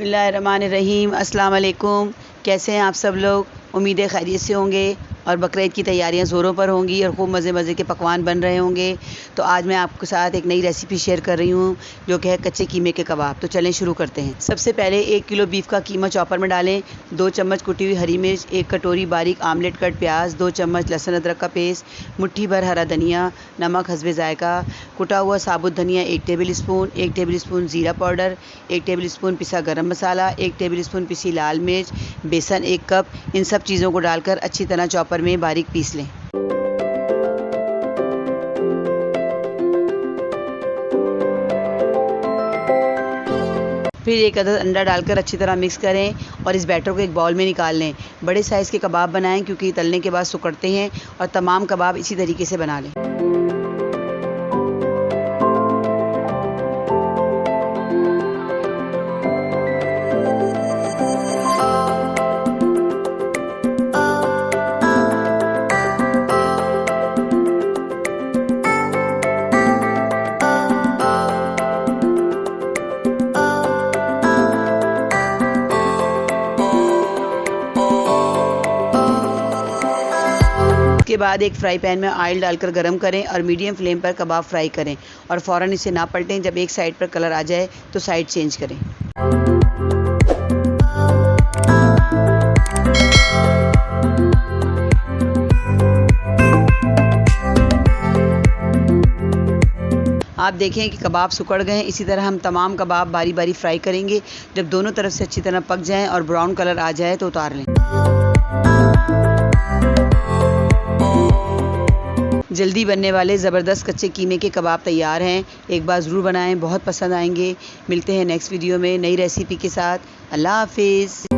बिस्मिल्लाहिर्रहमानिर्रहीम। अस्सलाम वालेकुम। कैसे हैं आप सब लोग? उम्मीद है खैरियत से होंगे और बकरीद की तैयारियां ज़ोरों पर होंगी और खूब मज़े मज़े के पकवान बन रहे होंगे। तो आज मैं आपके साथ एक नई रेसिपी शेयर कर रही हूँ जो कि है कच्चे कीमे के कबाब। तो चलें शुरू करते हैं। सबसे पहले 1 किलो बीफ का कीमा चॉपर में डालें। 2 चम्मच कुटी हुई हरी मिर्च, 1 कटोरी बारीक आमलेट कट प्याज, 2 चम्मच लहसुन अदरक का पेस्ट, मुट्ठी भर हरा धनिया, नमक हस्बे ज़ायका, कुटा हुआ साबुत धनिया 1 टेबल स्पून, 1 टेबल स्पून ज़ीरा पाउडर, 1 टेबल स्पून पिसा गरम मसाला, 1 टेबल स्पून पिसी लाल मिर्च, बेसन 1 कप। इन सब चीज़ों को डालकर अच्छी तरह चॉपर में बारीक पीस लें। फिर 1 अदद अंडा डालकर अच्छी तरह मिक्स करें और इस बैटर को एक बाउल में निकाल लें। बड़े साइज़ के कबाब बनाएं क्योंकि तलने के बाद सिकुड़ते हैं और तमाम कबाब इसी तरीके से बना लें। उसके बाद एक फ्राई पैन में ऑयल डालकर गरम करें और मीडियम फ्लेम पर कबाब फ्राई करें और फ़ौरन इसे ना पलटें। जब एक साइड पर कलर आ जाए तो साइड चेंज करें। आप देखें कि कबाब सिकुड़ गए हैं। इसी तरह हम तमाम कबाब बारी बारी फ्राई करेंगे। जब दोनों तरफ से अच्छी तरह पक जाएं और ब्राउन कलर आ जाए तो उतार लें। जल्दी बनने वाले ज़बरदस्त कच्चे कीमे के कबाब तैयार हैं। एक बार ज़रूर बनाएं, बहुत पसंद आएंगे। मिलते हैं नेक्स्ट वीडियो में नई रेसिपी के साथ। अल्लाह हाफिज़।